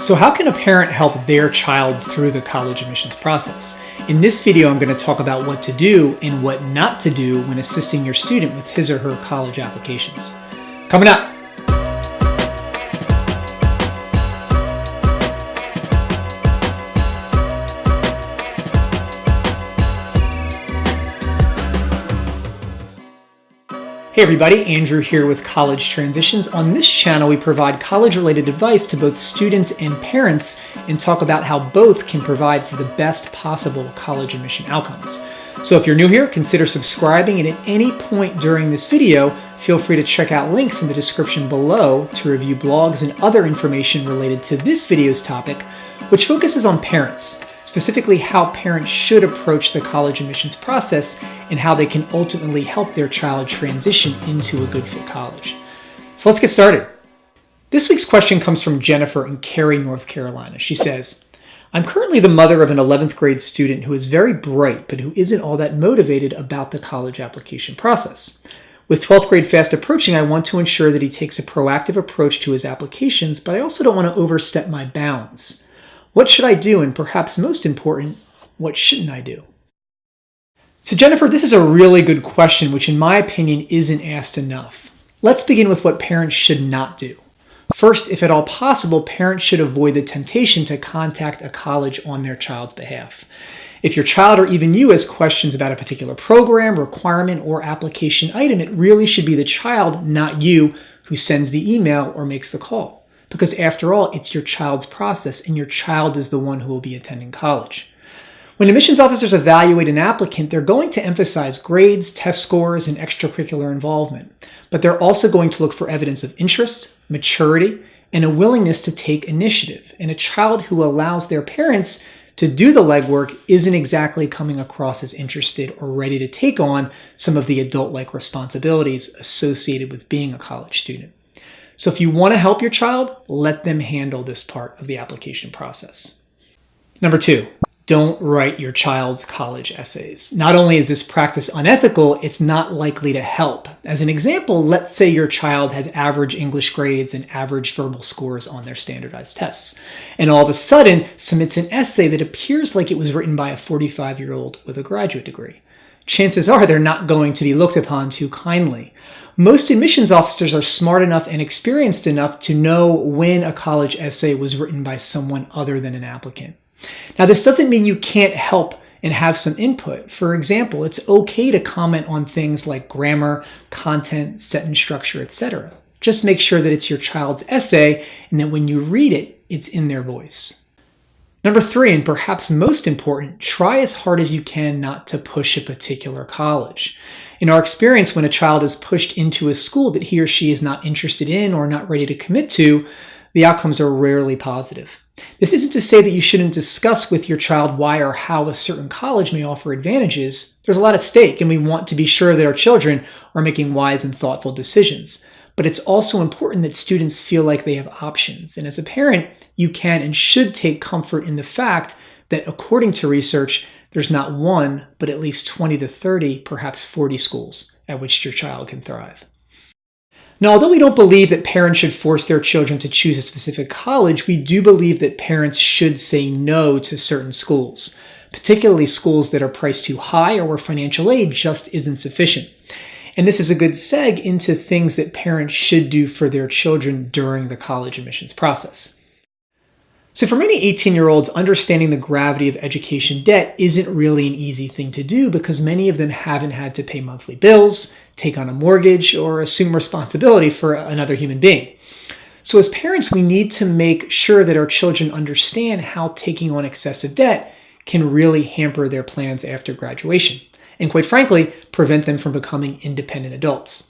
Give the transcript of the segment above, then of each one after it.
So how can a parent help their child through the college admissions process? In this video, I'm going to talk about what to do and what not to do when assisting your student with his or her college applications. Coming up. Hey everybody, Andrew here with College Transitions. On this channel, we provide college-related advice to both students and parents and talk about how both can provide for the best possible college admission outcomes. So if you're new here, consider subscribing, and at any point during this video, feel free to check out links in the description below to review blogs and other information related to this video's topic, which focuses on parents. Specifically how parents should approach the college admissions process and how they can ultimately help their child transition into a good fit college. So let's get started. This week's question comes from Jennifer in Cary, North Carolina. She says, I'm currently the mother of an 11th grade student who is very bright, but who isn't all that motivated about the college application process. With 12th grade fast approaching, I want to ensure that he takes a proactive approach to his applications, but I also don't want to overstep my bounds. What should I do? And perhaps most important, what shouldn't I do? So Jennifer, this is a really good question, which in my opinion isn't asked enough. Let's begin with what parents should not do. First, if at all possible, parents should avoid the temptation to contact a college on their child's behalf. If your child or even you has questions about a particular program, requirement, or application item, it really should be the child, not you, who sends the email or makes the call. Because after all, it's your child's process, and your child is the one who will be attending college. When admissions officers evaluate an applicant, they're going to emphasize grades, test scores, and extracurricular involvement. But they're also going to look for evidence of interest, maturity, and a willingness to take initiative. And a child who allows their parents to do the legwork isn't exactly coming across as interested or ready to take on some of the adult-like responsibilities associated with being a college student. So if you want to help your child, let them handle this part of the application process. Number 2, don't write your child's college essays. Not only is this practice unethical, it's not likely to help. As an example, let's say your child has average English grades and average verbal scores on their standardized tests, and all of a sudden submits an essay that appears like it was written by a 45-year-old with a graduate degree. Chances are they're not going to be looked upon too kindly. Most admissions officers are smart enough and experienced enough to know when a college essay was written by someone other than an applicant. Now, this doesn't mean you can't help and have some input. For example, it's okay to comment on things like grammar, content, sentence structure, etc. Just make sure that it's your child's essay and that when you read it, it's in their voice. Number 3, and perhaps most important, try as hard as you can not to push a particular college. In our experience, when a child is pushed into a school that he or she is not interested in or not ready to commit to, the outcomes are rarely positive. This isn't to say that you shouldn't discuss with your child why or how a certain college may offer advantages. There's a lot at stake, and we want to be sure that our children are making wise and thoughtful decisions. But it's also important that students feel like they have options. And as a parent, you can and should take comfort in the fact that according to research, there's not one, but at least 20 to 30, perhaps 40 schools at which your child can thrive. Now, although we don't believe that parents should force their children to choose a specific college, we do believe that parents should say no to certain schools, particularly schools that are priced too high or where financial aid just isn't sufficient. And this is a good seg into things that parents should do for their children during the college admissions process. So for many 18-year-olds, understanding the gravity of education debt isn't really an easy thing to do because many of them haven't had to pay monthly bills, take on a mortgage, or assume responsibility for another human being. So as parents, we need to make sure that our children understand how taking on excessive debt can really hamper their plans after graduation, and quite frankly, prevent them from becoming independent adults.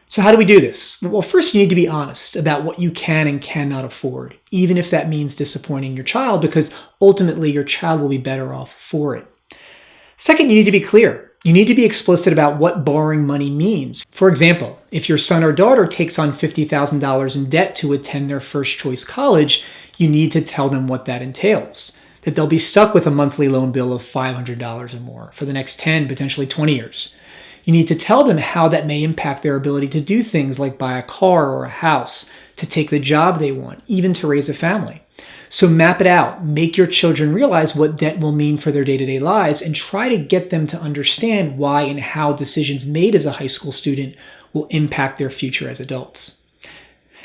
So how do we do this? Well, first you need to be honest about what you can and cannot afford, even if that means disappointing your child, because ultimately your child will be better off for it. Second, you need to be clear. You need to be explicit about what borrowing money means. For example, if your son or daughter takes on $50,000 in debt to attend their first choice college, you need to tell them what that entails. That they'll be stuck with a monthly loan bill of $500 or more for the next 10, potentially 20 years. You need to tell them how that may impact their ability to do things like buy a car or a house, to take the job they want, even to raise a family. So map it out, make your children realize what debt will mean for their day-to-day lives, and try to get them to understand why and how decisions made as a high school student will impact their future as adults.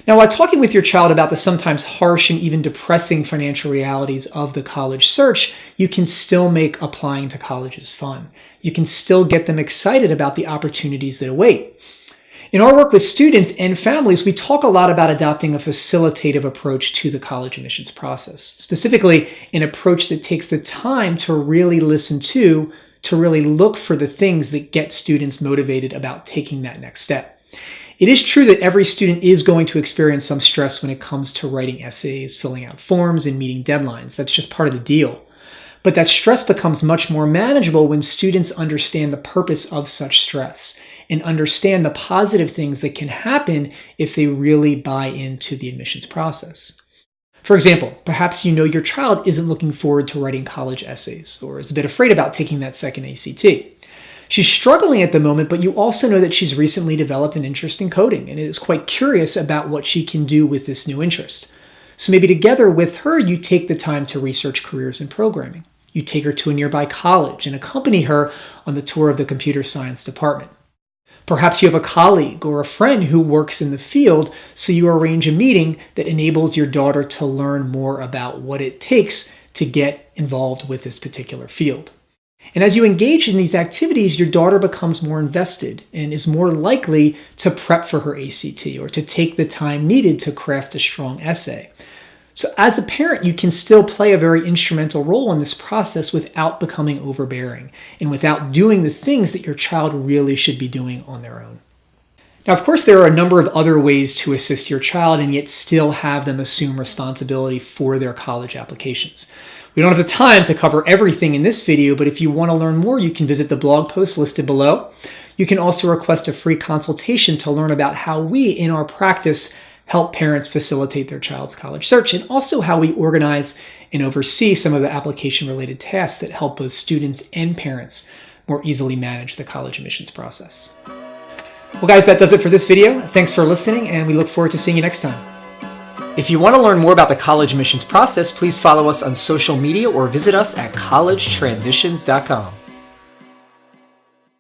Now, while talking with your child about the sometimes harsh and even depressing financial realities of the college search, you can still make applying to colleges fun. You can still get them excited about the opportunities that await. In our work with students and families, we talk a lot about adopting a facilitative approach to the college admissions process, specifically an approach that takes the time to really listen to really look for the things that get students motivated about taking that next step. It is true that every student is going to experience some stress when it comes to writing essays, filling out forms, and meeting deadlines. That's just part of the deal. But that stress becomes much more manageable when students understand the purpose of such stress and understand the positive things that can happen if they really buy into the admissions process. For example, perhaps you know your child isn't looking forward to writing college essays or is a bit afraid about taking that second ACT. She's struggling at the moment, but you also know that she's recently developed an interest in coding and is quite curious about what she can do with this new interest. So maybe together with her, you take the time to research careers in programming. You take her to a nearby college and accompany her on the tour of the computer science department. Perhaps you have a colleague or a friend who works in the field, so you arrange a meeting that enables your daughter to learn more about what it takes to get involved with this particular field. And as you engage in these activities, your daughter becomes more invested and is more likely to prep for her ACT or to take the time needed to craft a strong essay. So as a parent, you can still play a very instrumental role in this process without becoming overbearing and without doing the things that your child really should be doing on their own. Now, of course, there are a number of other ways to assist your child and yet still have them assume responsibility for their college applications. We don't have the time to cover everything in this video, but if you want to learn more, you can visit the blog post listed below. You can also request a free consultation to learn about how we, in our practice, help parents facilitate their child's college search, and also how we organize and oversee some of the application-related tasks that help both students and parents more easily manage the college admissions process. Well, guys, that does it for this video. Thanks for listening, and we look forward to seeing you next time. If you want to learn more about the college admissions process, please follow us on social media or visit us at collegetransitions.com.